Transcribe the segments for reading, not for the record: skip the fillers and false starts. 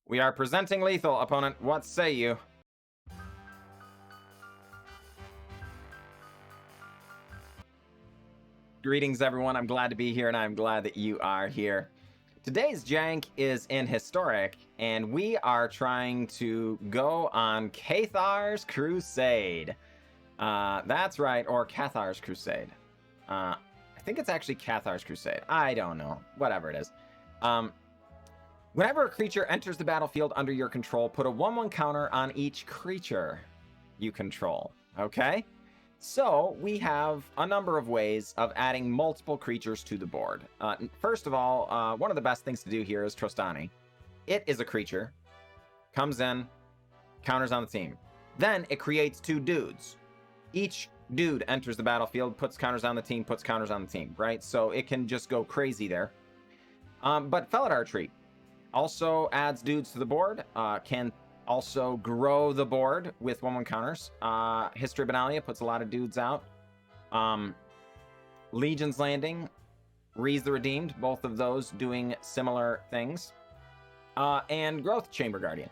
We are presenting lethal, opponent. What say you? Greetings, everyone. I'm glad to be here, and I'm glad that you are here. Today's jank is in Historic, and we are trying to go on Cathars Crusade. That's right, or Cathars Crusade. I think it's actually Cathars Crusade. I don't know. Whatever it is. Whenever a creature enters the battlefield under your control, put a 1/1 counter on each creature you control. Okay? So we have a number of ways of adding multiple creatures to the board. First of all, one of the best things to do here is Trostani. It is a creature, comes in, counters on the team. Then it creates 2 dudes. Each dude enters the battlefield, puts counters on the team, puts counters on the team, right? So it can just go crazy there. But Felidar Retreat also adds dudes to the board, can also grow the board with 1/1 counters. History of Benalia puts a lot of dudes out. Legion's Landing, Rhys the Redeemed, both of those doing similar things. And Growth Chamber Guardian.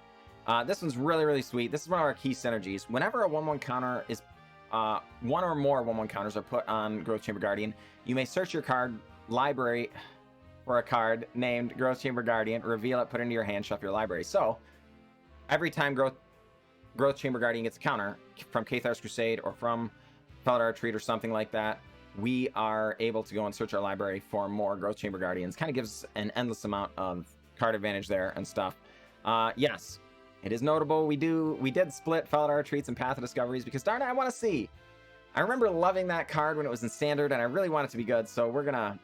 This one's really, really sweet. This is one of our key synergies. Whenever a 1/1 counter is, one or more 1/1 counters are put on Growth Chamber Guardian, you may search your card library for a card named Growth Chamber Guardian, reveal it, put it into your hand, shuffle your library. So, every time Growth Chamber Guardian gets a counter from Cathars Crusade or from Felidar Retreat or something like that, we are able to go and search our library for more Growth Chamber Guardians. Kind of gives an endless amount of card advantage there and stuff. Yes, it is notable. We did split Felidar Retreats and Path of Discoveries because darn it, I want to see. I remember loving that card when it was in Standard, and I really want it to be good. So we're gonna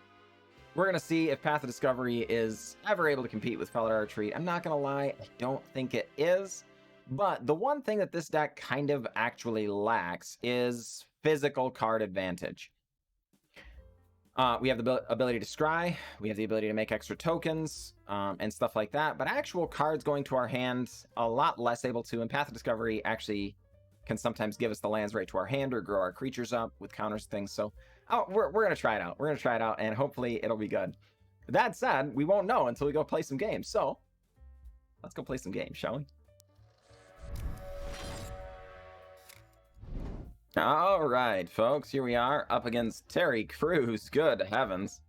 see if Path of Discovery is ever able to compete with Felidar Retreat. I'm not gonna lie, I don't think it is. But the one thing that this deck kind of actually lacks is physical card advantage. We have the ability to scry, we have the ability to make extra tokens, and stuff like that. But actual cards going to our hand, a lot less able to. And Path of Discovery actually can sometimes give us the lands right to our hand or grow our creatures up with counters things. So we're going to try it out. We're going to try it out, and hopefully it'll be good. That said, we won't know until we go play some games. So let's go play some games, shall we? All right, folks, here we are up against Terry Crews. Good heavens.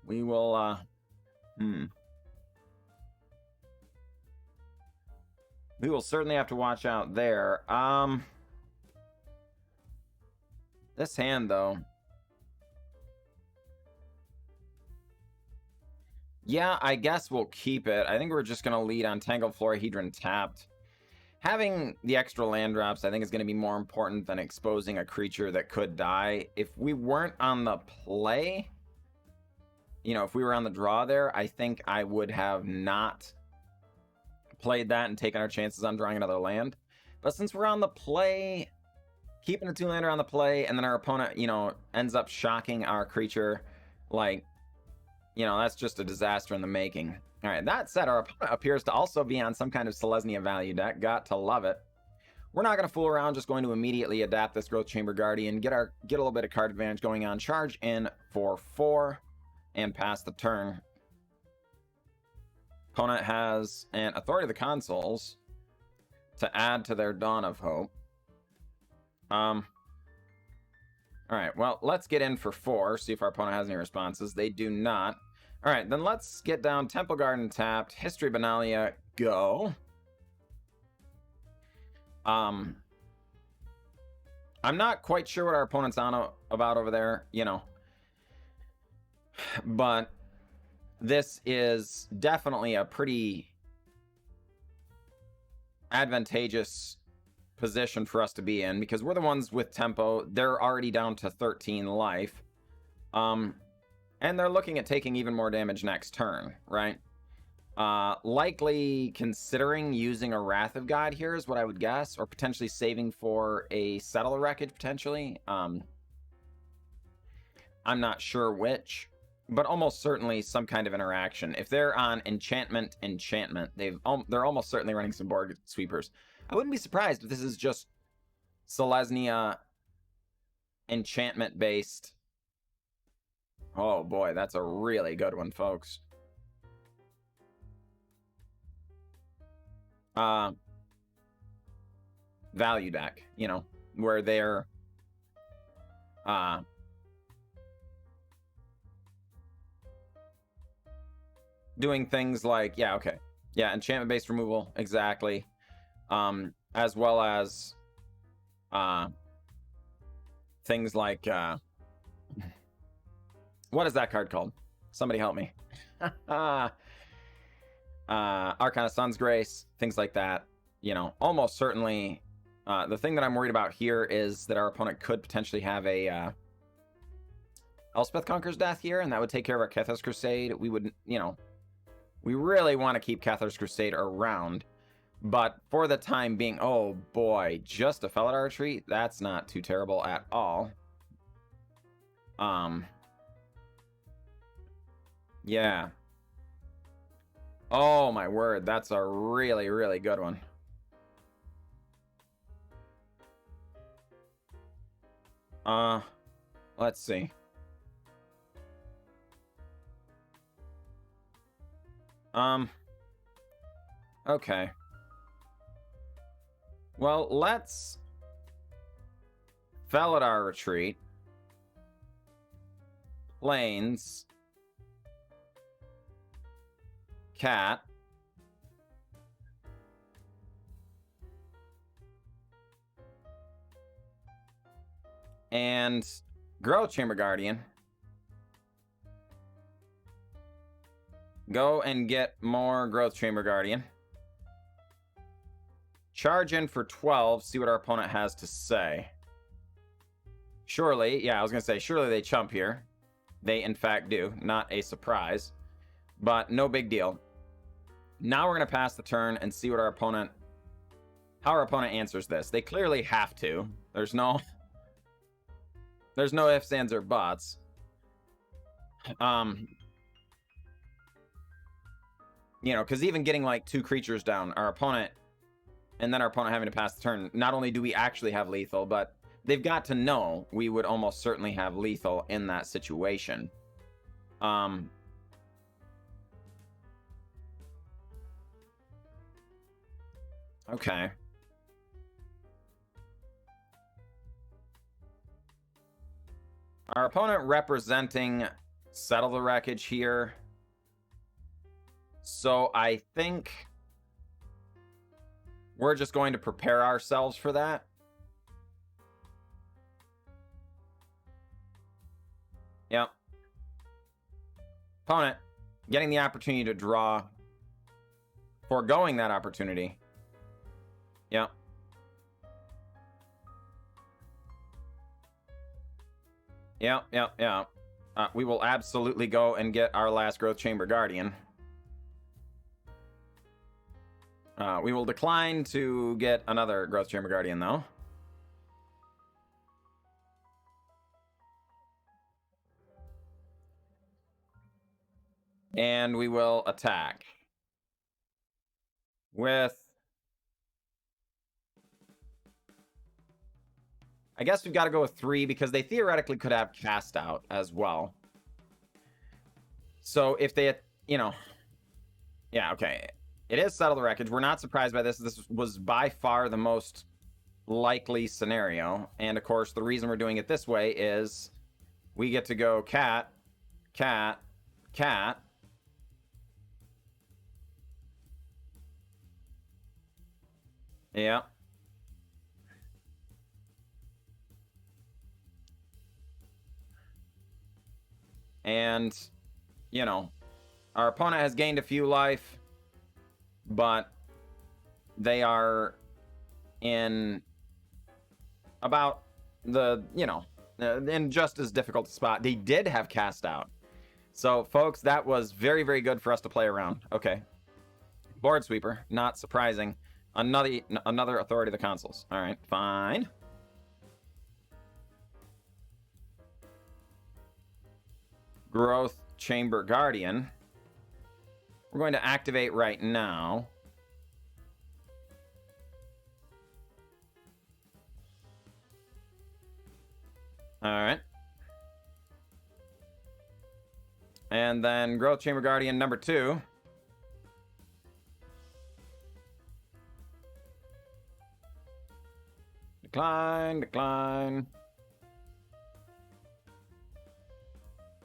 We will, we will certainly have to watch out there. This hand, though. Yeah, I guess we'll keep it. I think we're just going to lead on Tangled Florahedron tapped. Having the extra land drops, I think, is going to be more important than exposing a creature that could die. If we weren't on the play, you know, if we were on the draw there, I think I would have not played that and taken our chances on drawing another land. But since we're on the play, keeping a 2-lander on the play, and then our opponent, you know, ends up shocking our creature, like, you know, that's just a disaster in the making. All right, that said, our opponent appears to also be on some kind of selesnya value deck. Got to love it. We're not going to fool around, just going to immediately adapt this Growth Chamber Guardian, get a little bit of card advantage going on, charge in for 4, and pass the turn. Opponent has an Authority of the Consuls to add to their Dawn of Hope. All right, well, let's get in for 4, see if our opponent has any responses. They do not. All right, then let's get down Temple Garden tapped, History of Benalia, go. I'm not quite sure what our opponent's on about over there, you know. But this is definitely a pretty advantageous position for us to be in because we're the ones with tempo. They're already down to 13 life. And they're looking at taking even more damage next turn, right? Likely considering using a Wrath of God here is what I would guess, or potentially saving for a Settle the Wreckage, potentially. I'm not sure which, but almost certainly some kind of interaction. If they're on enchantment, they're almost certainly running some board sweepers. I wouldn't be surprised if this is just selesnya enchantment based. Oh boy, that's a really good one, folks. value deck, you know, where they're doing things like, yeah, okay. Yeah, enchantment-based removal, exactly. As well as things like what is that card called? Somebody help me. Arcana Sun's Grace, things like that. You know, almost certainly. The thing that I'm worried about here is that our opponent could potentially have a Elspeth Conqueror's Death here, and that would take care of our Cathars Crusade. We would, you know, we really want to keep Cathars Crusade around. But for the time being, oh boy, just a Felidar Retreat? That's not too terrible at all. Yeah. Oh my word, that's a really, really good one. Let's see. Okay. Well, let's Felidar Retreat. Plains. Cat. And Growth Chamber Guardian. Go and get more Growth Chamber Guardian. Charge in for 12, see what our opponent has to say. Surely, yeah, I was going to say, surely they chump here. They, in fact, do. Not a surprise. But no big deal. Now we're going to pass the turn and see what our opponent... how our opponent answers this. They clearly have to. There's no ifs, ands, or buts. You know, because even getting like 2 creatures down, our opponent... and then our opponent having to pass the turn, not only do we actually have lethal, but they've got to know we would almost certainly have lethal in that situation. Okay. Our opponent representing Settle the Wreckage here. So I think we're just going to prepare ourselves for that. Yep. Opponent getting the opportunity to draw, foregoing that opportunity. Yep. Yep. We will absolutely go and get our last Growth Chamber Guardian. We will decline to get another Growth Chamber Guardian, though. And we will attack with... I guess we've got to go with 3 because they theoretically could have Cast Out as well. So if they, you know... yeah, okay. It is Settle the Wreckage. We're not surprised by this. This was by far the most likely scenario. And, of course, the reason we're doing it this way is we get to go cat, cat, cat. Yeah. And, you know, our opponent has gained a few life, but they are in about the, you know, in just as difficult a spot. They did have Cast Out. So, folks, that was very, very good for us to play around. Okay. Board Sweeper, not surprising. Another Authority of the Consuls. All right, fine. Growth Chamber Guardian. We're going to activate right now. All right. And then Growth Chamber Guardian number 2. Decline, decline.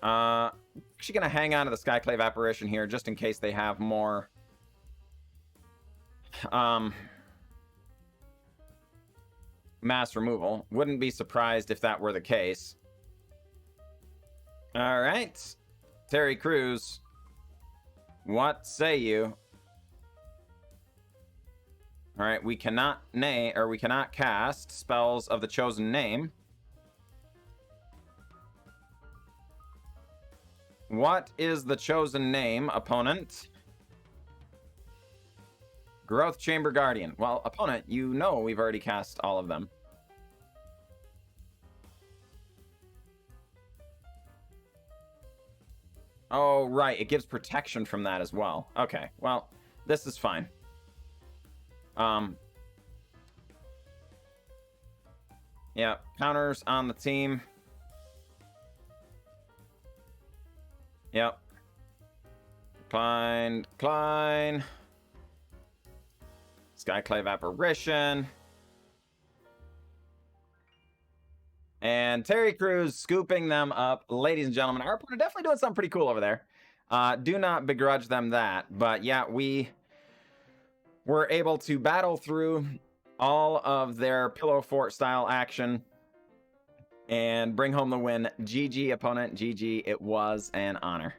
Actually gonna hang on to the Skyclave Apparition here just in case they have more mass removal. Wouldn't be surprised if that were the case. All right, Terry Crews, what say you? All right, we cannot cast spells of the chosen name. What is the chosen name, opponent? Growth Chamber Guardian. Well, opponent, you know we've already cast all of them. Oh, right. It gives protection from that as well. Okay, well, this is fine. Yeah, counters on the team. Yep. Decline, decline. Skyclave Apparition. And Terry Crews scooping them up. Ladies and gentlemen, our opponent definitely doing something pretty cool over there. Do not begrudge them that. But yeah, we were able to battle through all of their Pillow Fort style action and bring home the win. GG, opponent. GG. It was an honor.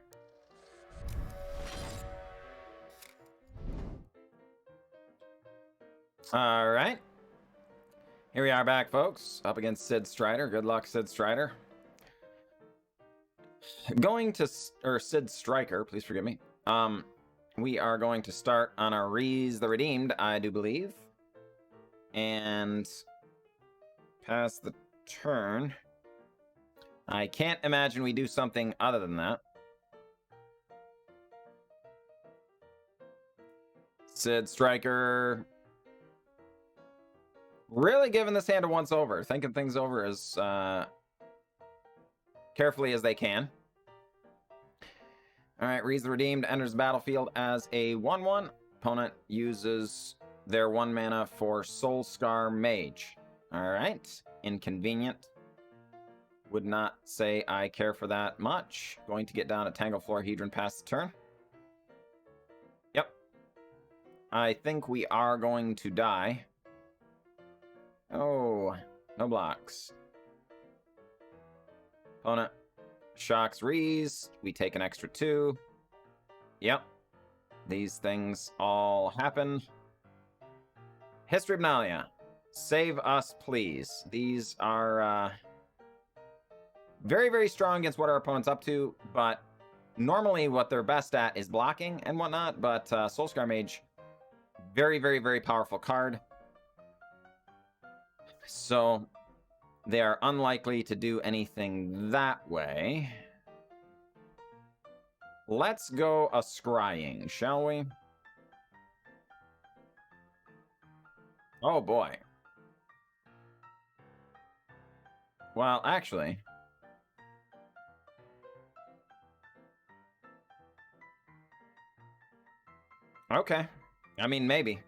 All right. Here we are back, folks, up against Sid Strider. Good luck, Sid Strider. Sid Striker, please forgive me. We are going to start on our Rhys the Redeemed, I do believe. And pass the turn. I can't imagine we do something other than that. Sid Striker really giving this hand a once over, thinking things over as carefully as they can. All right, Rhys the Redeemed enters the battlefield as a 1/1. Opponent uses their 1 mana for Soul Scar Mage. All right, inconvenient. Would not say I care for that much. Going to get down a Tangled Florahedron past the turn. Yep. I think we are going to die. Oh, no blocks. Opponent shocks Rhys. We take an extra 2. Yep. These things all happen. History of Benalia. Save us, please. These are very, very strong against what our opponent's up to, but normally what they're best at is blocking and whatnot, but Soulscar Mage, very, very, very powerful card. So they are unlikely to do anything that way. Let's go a scrying, shall we? Oh boy. Well, actually, okay. I mean, maybe.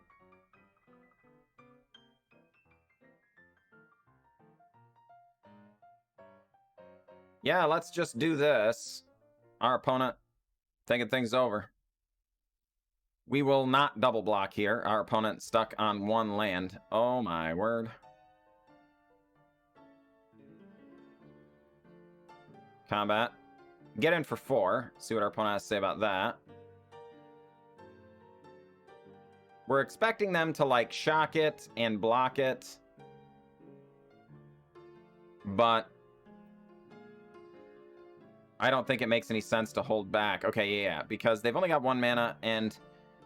Yeah, let's just do this. Our opponent thinking things over. We will not double block here. Our opponent stuck on 1 land. Oh my word. Combat. Get in for 4. See what our opponent has to say about that. We're expecting them to, like, shock it and block it. But I don't think it makes any sense to hold back. Okay, yeah, because they've only got 1 mana, and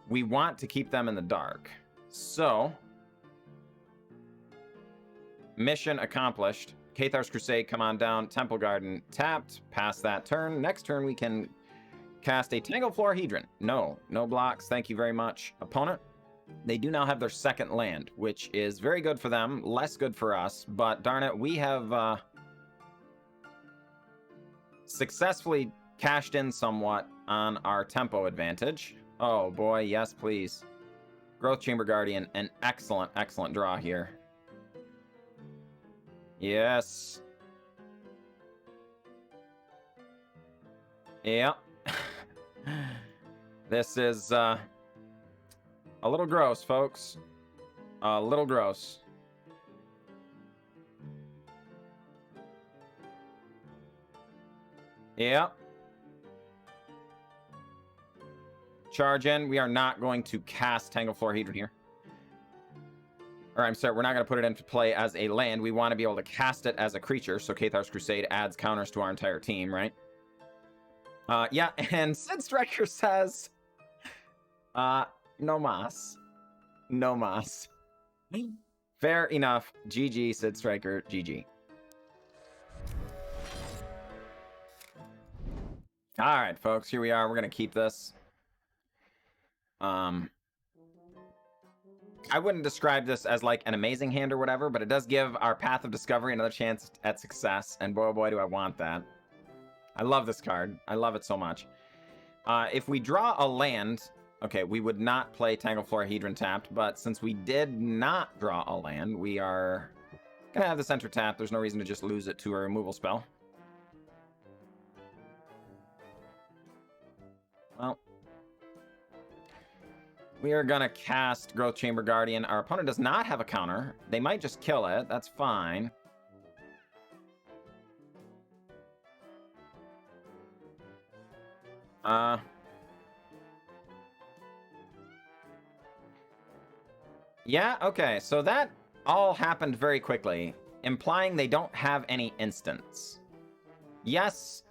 we want to keep them in the dark. So, mission accomplished. Cathars Crusade, come on down. Temple Garden tapped. Pass that turn. Next turn, we can cast a Tangled Florahedron. No blocks. Thank you very much, opponent. They do now have their 2nd land, which is very good for them, less good for us. But darn it, we have successfully cashed in somewhat on our tempo advantage. Oh boy, yes please. Growth Chamber Guardian, an excellent, excellent draw here. Yes. Yep. This is a little gross, folks. A little gross. Yep. Charge in. We are not going to cast Tangled Florahedron here. Or I'm sorry, we're not going to put it into play as a land. We want to be able to cast it as a creature, so Cathars Crusade adds counters to our entire team, right? Yeah, and Sid Striker says, no mas. No mas. Fair enough. GG, Sid Striker, GG. All right, folks, here we are. We're going to keep this. I wouldn't describe this as like an amazing hand or whatever, but it does give our Path of Discovery another chance at success, and boy, oh boy, do I want that. I love this card. I love it so much. If we draw a land, okay, we would not play Tangled Florahedron tapped, but since we did not draw a land, we are going to have this enter tap. There's no reason to just lose it to a removal spell. Well, we are going to cast Growth Chamber Guardian. Our opponent does not have a counter. They might just kill it. That's fine. Yeah, okay. So that all happened very quickly, implying they don't have any instants. Yes,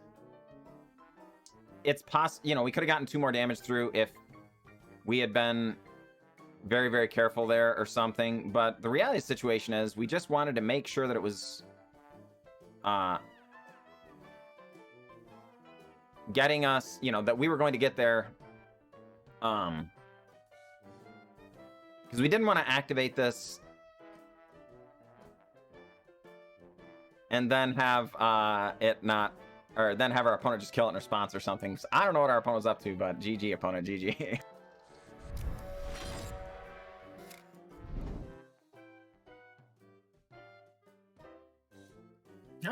it's possible, you know, we could have gotten 2 more damage through if we had been very, very careful there or something, but the reality of the situation is we just wanted to make sure that it was getting us, you know, that we were going to get there, because we didn't want to activate this and then have it not, or then have our opponent just kill it in response or something. So I don't know what our opponent was up to, but GG, opponent, GG.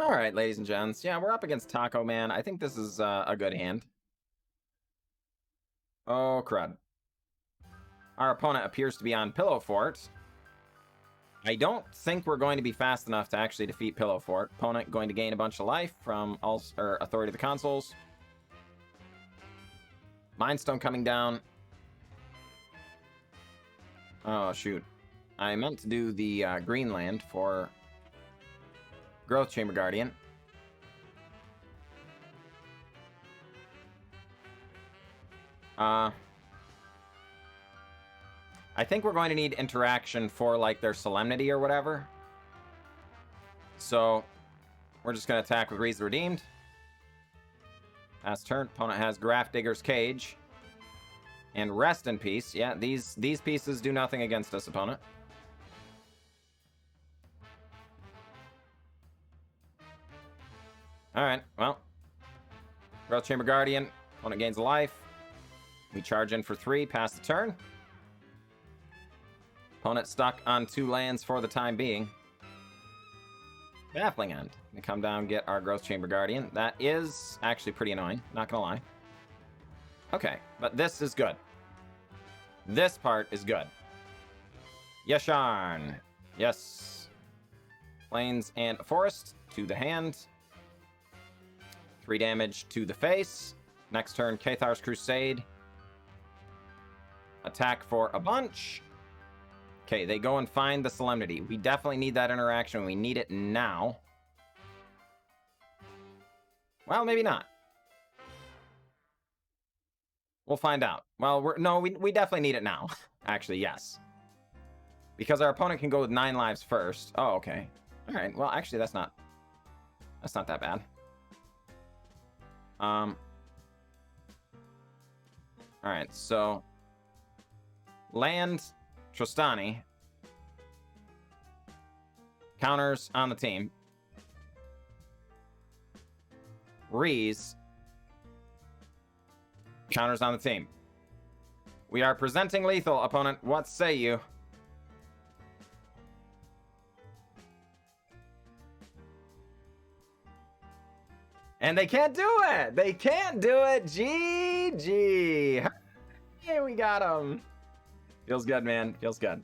All right, ladies and gents. Yeah, we're up against Taco Man. I think this is a good hand. Oh, crud. Our opponent appears to be on Pillow Fort. I don't think we're going to be fast enough to actually defeat Pillow Fort. Opponent going to gain a bunch of life from Authority of the Consuls. Mind Stone coming down. Oh, shoot. I meant to do the green land for Growth Chamber Guardian. I think we're going to need interaction for, like, their Solemnity or whatever. So, we're just going to attack with Rhys the Redeemed. Pass turn. Opponent has Graft Digger's Cage. And Rest in Peace. Yeah, these pieces do nothing against us, opponent. Alright, well. Growth Chamber Guardian. Opponent gains a life. We charge in for 3, pass the turn. Opponent stuck on 2 lands for the time being. Baffling End. We come down, get our Growth Chamber Guardian. That is actually pretty annoying, not gonna lie. Okay, but this is good. This part is good. Yasharn. Yes. Plains and Forest to the hand. 3 damage to the face. Next turn, Cathars Crusade. Attack for a bunch. Okay, they go and find the Solemnity. We definitely need that interaction. We need it now. Well, maybe not. We'll find out. Well, we definitely need it now. Actually, yes. Because our opponent can go with 9 lives first. Oh, okay. All right. Well, actually, that's not that bad. All right. So, land Trostani. Counters on the team. Rhys. Counters on the team. We are presenting lethal, opponent. What say you? And they can't do it! They can't do it! GG! Hey, we got him! Feels good, man. Feels good.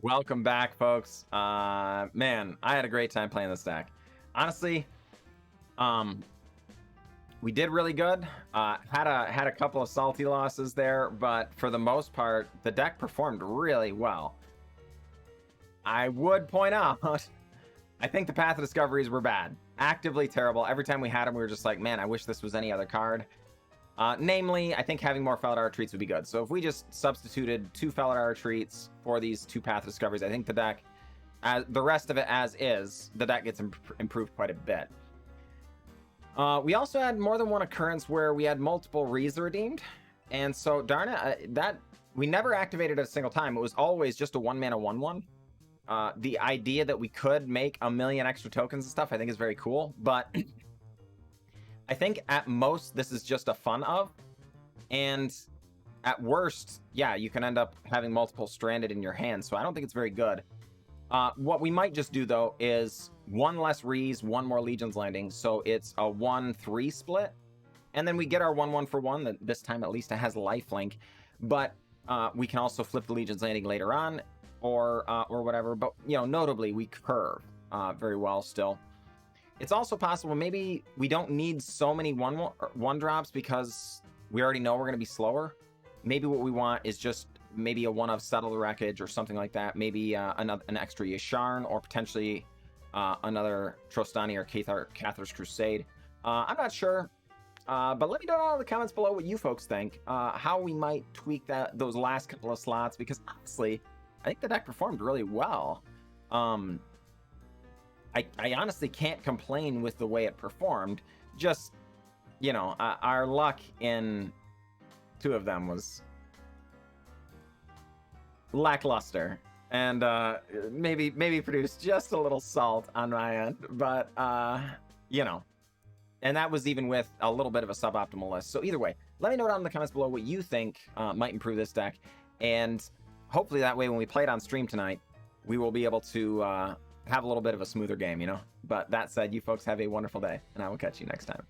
Welcome back, folks. Man, I had a great time playing this deck. Honestly, we did really good. Had a couple of salty losses there, but for the most part, the deck performed really well. I would point out, I think the Path of Discoveries were bad. Actively terrible. Every time we had them, we were just like, man, I wish this was any other card. Namely, I think having more Felidar Retreats would be good. So if we just substituted 2 Felidar Retreats for these 2 Path of Discoveries, I think the deck, the rest of it as is, the deck gets improved quite a bit. We also had more than one occurrence where we had multiple Rhys the Redeemed. And so, darn it, that we never activated it a single time. It was always just a 1-mana 1/1. The idea that we could make a million extra tokens and stuff, I think is very cool. But I think at most, this is just a fun of. And at worst, yeah, you can end up having multiple stranded in your hand. So I don't think it's very good. What we might just do, though, is 1 less Rhys, 1 more Legion's Landing. So it's a 1-3 split. And then we get our 1/1 for 1. This time, at least, it has lifelink. But we can also flip the Legion's Landing later on. Or whatever, but notably we curve very well still. It's also possible maybe we don't need so many one drops because we already know we're going to be slower. Maybe what we want is just maybe a 1 of Settle the Wreckage or something like that. Maybe an extra Yasharn or potentially another Trostani or Cathars Crusade. I'm not sure, but let me know in the comments below what you folks think. How we might tweak those last couple of slots, because honestly, I think the deck performed really well. I honestly can't complain with the way it performed. Just, our luck in 2 of them was lackluster. And maybe produced just a little salt on my end. But, and that was even with a little bit of a suboptimal list. So either way, let me know down in the comments below what you think might improve this deck. And hopefully that way when we play it on stream tonight, we will be able to have a little bit of a smoother game, But that said, you folks have a wonderful day, and I will catch you next time.